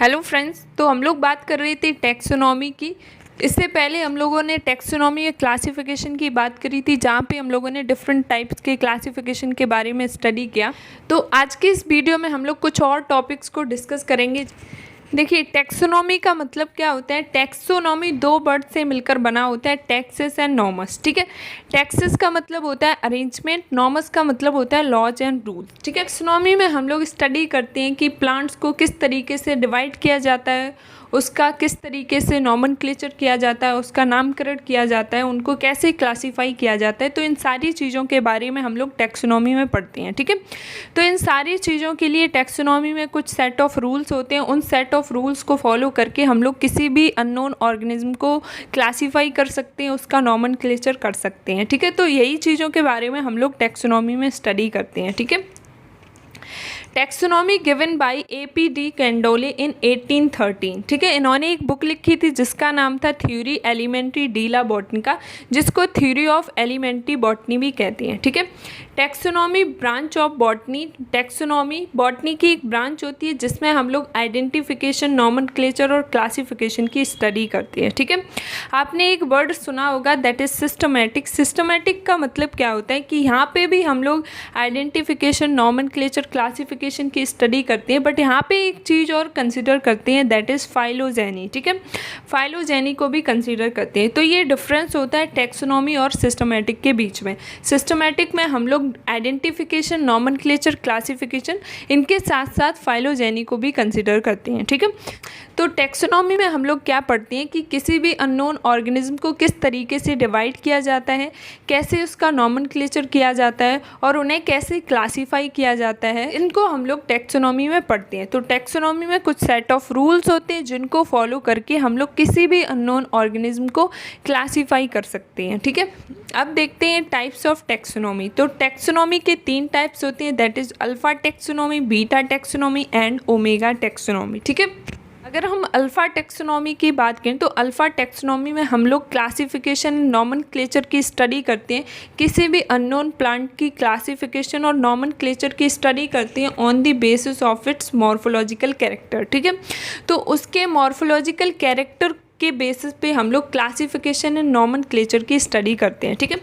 Hello friends, तो हम लोग बात कर रहे थे टैक्सोनॉमी की। इससे पहले हम लोगों ने टैक्सोनॉमी या क्लासिफिकेशन की बात करी थी, जहाँ पे हम लोगों ने डिफरेंट टाइप्स के क्लासिफिकेशन के बारे में स्टडी किया। तो आज के इस वीडियो में हम लोग कुछ और टॉपिक्स को डिस्कस करेंगे। देखिए, टैक्सोनॉमी का मतलब क्या होता है। टैक्सोनॉमी दो वर्ड से मिलकर बना होता है, टैक्सेस एंड नॉर्म्स। ठीक है, टैक्सेस का मतलब होता है अरेंजमेंट, नॉर्म्स का मतलब होता है लॉज एंड रूल। ठीक है, टैक्सोनॉमी में हम लोग स्टडी करते हैं कि प्लांट्स को किस तरीके से डिवाइड किया जाता है, उसका किस तरीके से नॉमेनक्लेचर किया जाता है, उसका नामकरण किया जाता है, उनको कैसे क्लासीफाई किया जाता है। तो इन सारी चीज़ों के बारे में हम लोग टैक्सोनॉमी में पढ़ते हैं। ठीक है, तो इन सारी चीज़ों के लिए टैक्सोनॉमी में कुछ सेट ऑफ रूल्स होते हैं। उन सेट ऑफ रूल्स को फॉलो करके हम लोग किसी भी अननोन ऑर्गेनिज्म को क्लासीफाई कर सकते हैं, उसका नॉमेनक्लेचर कर सकते हैं। ठीक है, तो यही चीज़ों के बारे में हम लोग टैक्सोनॉमी में स्टडी करते हैं। ठीक है, टैक्सोनॉमी गिवन बाय A.P.D. कैंडोले इन 1813। ठीक है, इन्होंने एक बुक लिखी थी जिसका नाम था थ्योरी एलिमेंट्री डी ला बॉटनिका, जिसको थ्योरी ऑफ एलिमेंट्री बॉटनी भी कहते हैं। ठीक है, taxonomy branch of botany. Taxonomy botany की एक ब्रांच होती है जिसमें हम लोग आइडेंटिफिकेशन, नॉमेनक्लेचर और क्लासिफिकेशन की स्टडी करते हैं। ठीक है, आपने एक वर्ड सुना होगा, दैट इज सिस्टमैटिक। सिस्टमैटिक का मतलब क्या होता है कि यहाँ पे भी हम लोग आइडेंटिफिकेशन, नॉमेनक्लेचर, क्लासिफिकेशन की स्टडी करते हैं, बट यहाँ पे एक चीज़ और कंसिडर करते हैं, दैट इज़ फाइलोजेनी। ठीक है, फाइलोजेनी को भी कंसिडर करते हैं। तो ये डिफरेंस होता है टैक्सोनॉमी और सिस्टमैटिक के बीच में। सिस्टमैटिक में हम लोग आइडेंटिफिकेशन, नॉमेनक्लेचर, क्लासिफिकेशन, इनके साथ साथ फाइलोजेनी को भी कंसिडर करते हैं। ठीक है, तो टैक्सोनॉमी में हम लोग क्या पढ़ते हैं कि किसी भी अननोन ऑर्गेनिज्म को किस तरीके से डिवाइड किया जाता है, कैसे उसका नॉमेनक्लेचर किया जाता है और उन्हें कैसे क्लासीफाई किया जाता है, इनको हम लोग टैक्सोनॉमी में पढ़ते हैं। तो टैक्सोनॉमी में कुछ सेट ऑफ रूल्स होते हैं जिनको फॉलो करके हम लोग किसी भी अननोन ऑर्गेनिज्म को क्लासीफाई कर सकते हैं। ठीक है, अब देखते हैं टाइप्स ऑफ टैक्सोनॉमी। तो टैक्सोनॉमी के 3 टाइप्स होते हैं, that is alpha taxonomy, beta taxonomy and omega taxonomy. ठीक है, अगर हम अल्फ़ा टैक्सोनॉमी की बात करें तो अल्फ़ा टैक्सोनॉमी में हम लोग क्लासिफिकेशन, नॉमेनक्लेचर की स्टडी करते हैं। किसी भी अननोन प्लांट की क्लासिफिकेशन और नॉमेनक्लेचर की स्टडी करते हैं on the basis of its morphological character. ठीक है, तो उसके मॉर्फोलॉजिकल कैरेक्टर के बेसिस पे हम लोग क्लासिफिकेशन एंड नॉमेनक्लेचर की स्टडी करते हैं। ठीक है,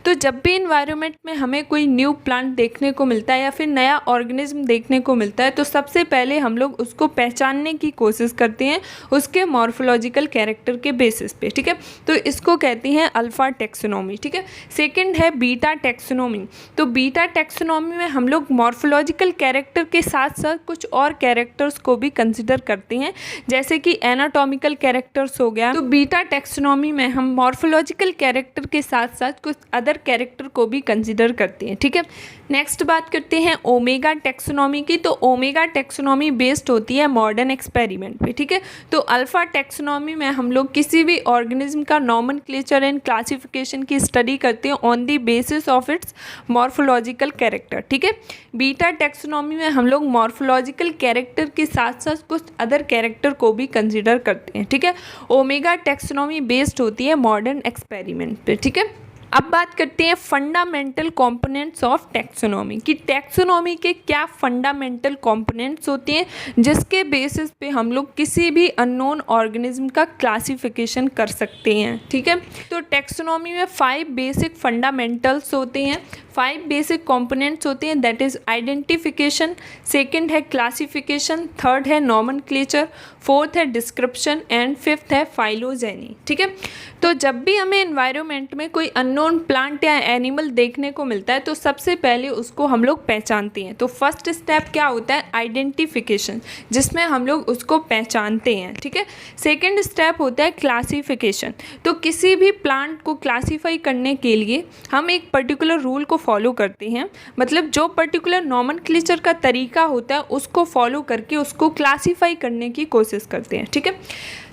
तो जब भी इन्वायरमेंट में हमें कोई न्यू प्लांट देखने को मिलता है या फिर नया ऑर्गेनिज्म देखने को मिलता है, तो सबसे पहले हम लोग उसको पहचानने की कोशिश करते हैं उसके मॉर्फोलॉजिकल कैरेक्टर के बेसिस पे। ठीक है, तो इसको कहते हैं अल्फ़ा टैक्सोनॉमी। ठीक है, सेकेंड है बीटा टैक्सोनॉमी। तो बीटा टैक्सोनॉमी में हम लोग मॉर्फोलॉजिकल कैरेक्टर के साथ साथ कुछ और कैरेक्टर्स को भी कंसिडर करते हैं, जैसे कि एनाटॉमिकल कैरेक्टर्स हो गया। तो बीटा टैक्सोनॉमी में हम मॉर्फोलॉजिकल कैरेक्टर के साथ साथ कुछ अदर कैरेक्टर को भी कंसिडर करते हैं। ठीक है, नेक्स्ट बात करते हैं ओमेगा टैक्सोनॉमी की। तो ओमेगा टैक्सोनॉमी बेस्ड होती है मॉडर्न एक्सपेरिमेंट पे। ठीक है, तो अल्फा टैक्सोनॉमी में हम लोग किसी भी ऑर्गेनिज्म का नॉमेनक्लेचर एंड क्लासिफिकेशन की स्टडी करते हैं on the basis of its morphological character. ठीक है, बीटा टैक्सोनॉमी में हम लोग मॉर्फोलॉजिकल कैरेक्टर के साथ साथ कुछ अदर कैरेक्टर को भी कंसिडर करते हैं। ठीक है, ओमेगा टैक्सोनॉमी बेस्ड होती है मॉडर्न एक्सपेरिमेंट पे। ठीक है, अब बात करते हैं फंडामेंटल कंपोनेंट्स ऑफ टैक्सोनॉमी कि टैक्सोनॉमी के क्या फंडामेंटल कंपोनेंट्स होते हैं जिसके बेसिस पे हम लोग किसी भी अननोन ऑर्गेनिज्म का क्लासिफिकेशन कर सकते हैं। ठीक है, तो टैक्सोनॉमी में 5 बेसिक फंडामेंटल्स होते हैं, 5 बेसिक कंपोनेंट्स होते हैं, दैट इज आइडेंटिफिकेशन, सेकंड है क्लासिफिकेशन, थर्ड है नॉमेनक्लेचर, फोर्थ है डिस्क्रिप्शन एंड फिफ्थ है फाइलोजेनी। ठीक है, तो जब भी हमें एनवायरनमेंट में कोई अननोन प्लांट या एनिमल देखने को मिलता है तो सबसे पहले उसको हम लोग पहचानते हैं। तो फर्स्ट स्टेप क्या होता है, आइडेंटिफिकेशन, जिसमें हम लोग उसको पहचानते हैं। ठीक है, सेकंड स्टेप होता है क्लासिफिकेशन। तो किसी भी प्लांट को क्लासीफाई करने के लिए हम एक पर्टिकुलर रूल को फॉलो करते हैं, मतलब जो पर्टिकुलर नॉमेनक्लेचर का तरीका होता है उसको फॉलो करके उसको क्लासीफाई करने की कोशिश करते हैं। ठीक है,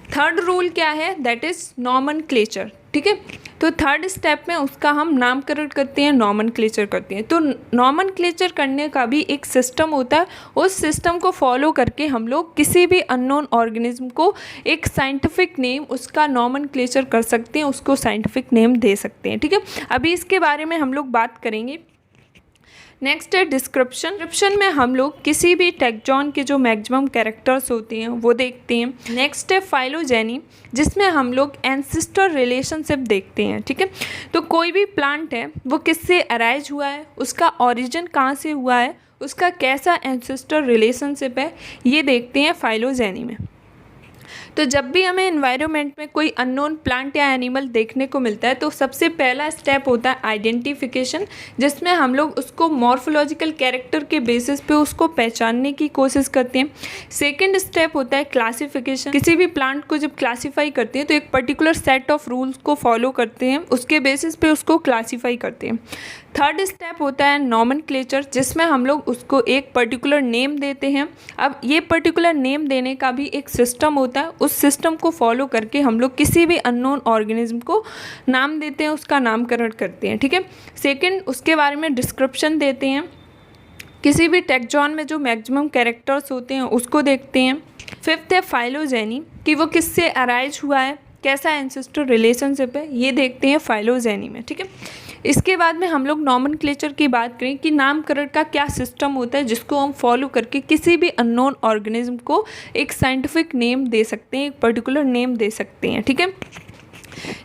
थर्ड रूल क्या है, दैट इज नॉमेनक्लेचर। ठीक है, तो थर्ड स्टेप में उसका हम नामकरण करते हैं, नॉमेनक्लेचर करते हैं। तो नॉमेनक्लेचर करने का भी एक सिस्टम होता है, उस सिस्टम को फॉलो करके हम लोग किसी भी अननोन ऑर्गेनिज्म को एक साइंटिफिक नेम, उसका नॉमेनक्लेचर कर सकते हैं, उसको साइंटिफिक नेम दे सकते हैं। ठीक है, अभी इसके बारे में हम लोग बात करेंगे। नेक्स्ट है डिस्क्रिप्शन। डिस्क्रिप्शन में हम लोग किसी भी टैक्सॉन के जो मैक्सिमम कैरेक्टर्स होते हैं वो देखते हैं। नेक्स्ट है फाइलोजेनी, जिसमें हम लोग एंसेस्टर रिलेशनशिप देखते हैं। ठीक है, तो कोई भी प्लांट है वो किससे अराइज हुआ है, उसका ओरिजिन कहाँ से हुआ है, उसका कैसा एंसेस्टर रिलेशनशिप है, ये देखते हैं फाइलोजेनी में। तो जब भी हमें एनवायरनमेंट में कोई अननोन प्लांट या एनिमल देखने को मिलता है तो सबसे पहला स्टेप होता है आइडेंटिफिकेशन, जिसमें हम लोग उसको मॉर्फोलॉजिकल कैरेक्टर के बेसिस पे उसको पहचानने की कोशिश करते हैं। सेकंड स्टेप होता है क्लासिफिकेशन। किसी भी प्लांट को जब क्लासीफाई करते हैं तो एक पर्टिकुलर सेट ऑफ रूल्स को फॉलो करते हैं, उसके बेसिस पे उसको क्लासीफाई करते हैं। थर्ड स्टेप होता है नॉमेनक्लेचर, जिसमें हम लोग उसको एक पर्टिकुलर नेम देते हैं। अब ये पर्टिकुलर नेम देने का भी एक सिस्टम होता है, उस सिस्टम को फॉलो करके हम लोग किसी भी अननोन ऑर्गेनिज्म को नाम देते हैं, उसका नामकरण करते हैं। ठीक है, सेकंड उसके बारे में डिस्क्रिप्शन देते हैं। किसी भी टैक्सॉन में जो मैक्सिमम कैरेक्टर्स होते हैं उसको देखते हैं। फिफ्थ है फाइलोजेनी, कि वो किससे अराइज हुआ है, कैसा एंसेस्टर रिलेशनशिप है, ये देखते हैं फाइलोजेनी में। ठीक है, इसके बाद में हम लोग नॉमेनक्लेचर की बात करें कि नामकरण का क्या सिस्टम होता है जिसको हम फॉलो करके किसी भी अननोन ऑर्गेनिज्म को एक साइंटिफिक नेम दे सकते हैं, एक पर्टिकुलर नेम दे सकते हैं। ठीक है,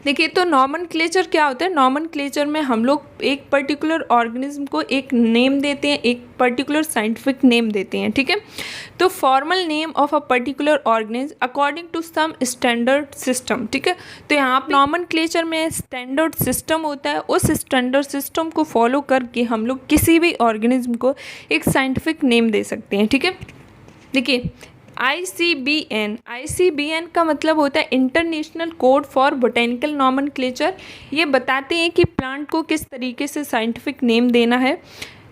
देखिए तो नॉमेनक्लेचर क्या होता है। नॉमेनक्लेचर में हम लोग एक पर्टिकुलर ऑर्गेनिज्म को एक नेम देते हैं, एक पर्टिकुलर साइंटिफिक नेम देते हैं। ठीक है, तो formal name of a particular organism according to some standard system. ठीक है, तो यहाँ पे नॉमेनक्लेचर में स्टैंडर्ड सिस्टम होता है, उस स्टैंडर्ड सिस्टम को फॉलो करके हम लोग किसी भी ऑर्गेनिज्म को एक साइंटिफिक नेम दे सकते हैं। ठीक है, देखिए ICBN का मतलब होता है international code for botanical nomenclature. ये बताते हैं कि प्लांट को किस तरीके से साइंटिफिक नेम देना है।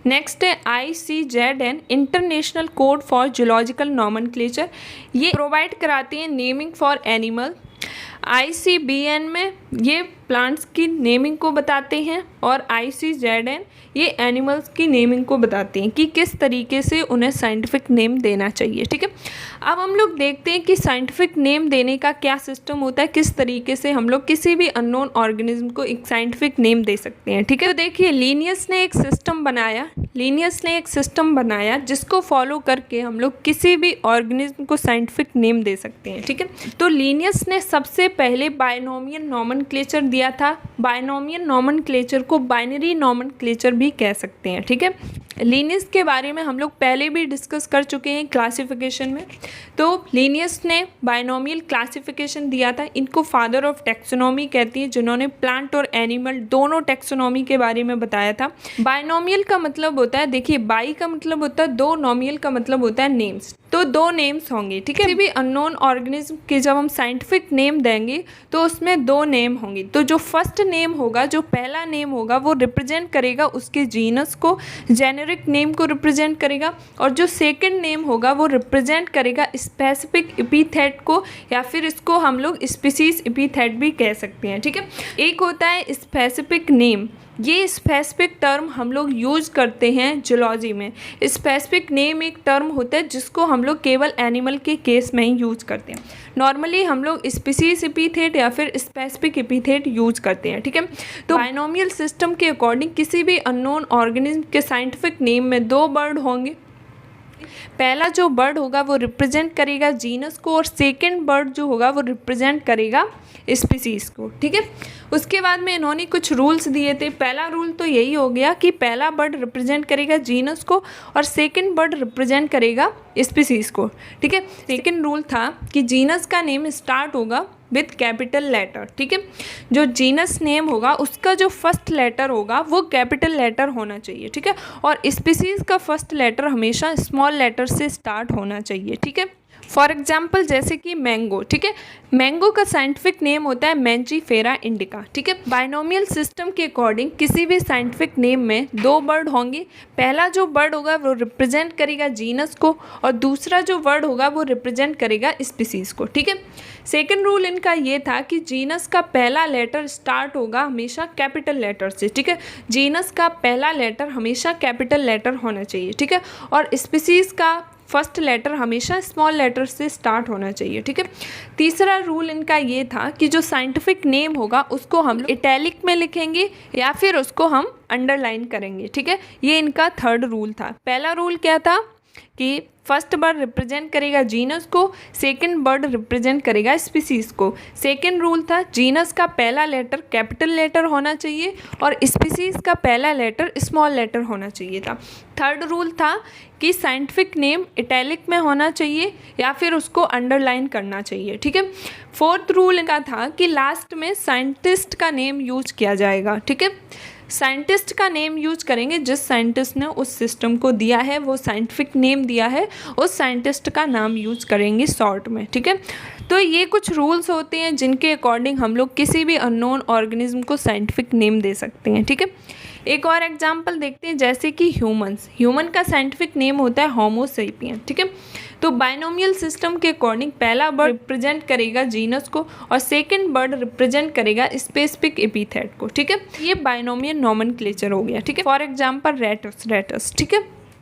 नेक्स्ट है ICZN international code for zoological nomenclature, ये प्रोवाइड कराते हैं नेमिंग फॉर एनिमल। ICBN में ये प्लांट्स की नेमिंग को बताते हैं और ICZN ये एनिमल्स की नेमिंग को बताते हैं कि किस तरीके से उन्हें साइंटिफिक नेम देना चाहिए। ठीक है, अब हम लोग देखते हैं कि साइंटिफिक नेम देने का क्या सिस्टम होता है, किस तरीके से हम लोग किसी भी अननोन ऑर्गेनिज्म को एक साइंटिफिक नेम दे सकते हैं। ठीक है, तो देखिए लिनियस ने एक सिस्टम बनाया जिसको फॉलो करके हम लोग किसी भी ऑर्गेनिज्म को साइंटिफिक नेम दे सकते हैं। ठीक है, तो लिनियस ने सबसे पहले बायनोमियल नॉमेनक्लेचर दिया था। बायनोमियल नॉमेनक्लेचर को बाइनरी नॉमेनक्लेचर भी कह सकते हैं। ठीक है, लिनियस के बारे में हम लोग पहले भी डिस्कस कर चुके हैं क्लासिफिकेशन में। तो लिनियस ने बायनोमियल क्लासिफिकेशन दिया था। इनको फादर ऑफ टैक्सोनॉमी कहती है, जिन्होंने प्लांट और एनिमल दोनों टैक्सोनॉमी के बारे में बताया था। बायनोमियल का मतलब होता है, देखिए बाई का मतलब होता है दो, नोमियल का मतलब होता है नेम्स, तो दो नेम्स होंगे। ठीक है, किसी भी अननोन ऑर्गेनिज्म के जब हम साइंटिफिक नेम देंगे तो उसमें दो नेम होंगे। तो जो फर्स्ट नेम होगा, जो पहला नेम होगा, वो रिप्रेजेंट करेगा उसके जीनस को, जेनेरिक नेम को रिप्रेजेंट करेगा, और जो सेकंड नेम होगा वो रिप्रेजेंट करेगा स्पेसिफिक एपिथेट को, या फिर इसको हम लोग स्पीसीज एपिथेट भी कह सकते हैं। ठीक है, एक होता है स्पेसिफिक नेम, ये स्पेसिफिक टर्म हम लोग यूज़ करते हैं जूलॉजी में। स्पेसिफिक नेम एक टर्म होता है जिसको हम लोग केवल एनिमल के केस में ही यूज़ करते हैं। नॉर्मली हम लोग स्पीसीज एपिथेट या फिर स्पेसिफिक एपिथेट यूज़ करते हैं। ठीक है, तो बायनोमियल सिस्टम के अकॉर्डिंग किसी भी अननोन ऑर्गेनिज्म के साइंटिफिक नेम में दो वर्ड होंगे। पहला जो वर्ड होगा वो रिप्रेजेंट करेगा जीनस को, और सेकंड वर्ड जो होगा वो रिप्रेजेंट करेगा स्पीसीज को। ठीक है, उसके बाद में इन्होंने कुछ रूल्स दिए थे। पहला रूल तो यही हो गया कि पहला वर्ड रिप्रेजेंट करेगा जीनस को और सेकंड वर्ड रिप्रेजेंट करेगा स्पीसीज को। ठीक है, सेकंड रूल था कि जीनस का नेम स्टार्ट होगा विथ कैपिटल लेटर। ठीक है, जो जीनस नेम होगा उसका जो फर्स्ट लेटर होगा वो कैपिटल लेटर होना चाहिए। ठीक है, और स्पीसीज का फर्स्ट लेटर हमेशा स्मॉल लेटर से स्टार्ट होना चाहिए। ठीक है, फॉर एग्जाम्पल जैसे कि मैंगो। ठीक है, मैंगो का साइंटिफिक नेम होता है मैंजीफेरा इंडिका। ठीक है, बायनोमियल सिस्टम के अकॉर्डिंग किसी भी साइंटिफिक नेम में दो वर्ड होंगे। पहला जो वर्ड होगा वो रिप्रेजेंट करेगा जीनस को, और दूसरा जो वर्ड होगा वो रिप्रेजेंट करेगा स्पीसीज को। ठीक है, सेकंड रूल इनका ये था कि जीनस का पहला लेटर स्टार्ट होगा हमेशा कैपिटल लेटर से। ठीक है, जीनस का पहला लेटर हमेशा कैपिटल लेटर होना चाहिए। ठीक है, और स्पीसीज का फर्स्ट लेटर हमेशा स्मॉल लेटर से स्टार्ट होना चाहिए, ठीक है। तीसरा रूल इनका ये था कि जो साइंटिफिक नेम होगा उसको हम इटैलिक में लिखेंगे या फिर उसको हम अंडरलाइन करेंगे, ठीक है। ये इनका थर्ड रूल था। पहला रूल क्या था कि फर्स्ट वर्ड रिप्रेजेंट करेगा जीनस को, सेकंड वर्ड रिप्रेजेंट करेगा स्पीसीज को। सेकंड रूल था जीनस का पहला लेटर कैपिटल लेटर होना चाहिए और स्पीसीज का पहला लेटर स्मॉल लेटर होना चाहिए था। थर्ड रूल था कि साइंटिफिक नेम इटैलिक में होना चाहिए या फिर उसको अंडरलाइन करना चाहिए, ठीक है। फोर्थ रूल का था कि लास्ट में साइंटिस्ट का नेम यूज किया जाएगा, ठीक है। साइंटिस्ट का नेम यूज करेंगे, जिस साइंटिस्ट ने उस सिस्टम को दिया है, वो साइंटिफिक नेम दिया है, उस साइंटिस्ट का नाम यूज करेंगे शॉर्ट में, ठीक है। तो ये कुछ रूल्स होते हैं जिनके अकॉर्डिंग हम लोग किसी भी अननोन ऑर्गेनिज्म को साइंटिफिक नेम दे सकते हैं, ठीक है। एक और एग्जांपल देखते हैं, जैसे कि ह्यूमन का साइंटिफिक नेम होता है होमो सेपियन, ठीक है। तो बाइनोमियल सिस्टम के अकॉर्डिंग पहला वर्ड रिप्रेजेंट करेगा जीनस को और सेकंड वर्ड रिप्रेजेंट करेगा स्पेसिफिक एपिथेट को, ठीक है। ये बाइनोमियल नोमेनक्लेचर हो गया, ठीक है। फॉर एग्जांपल रेटस, ठीक है।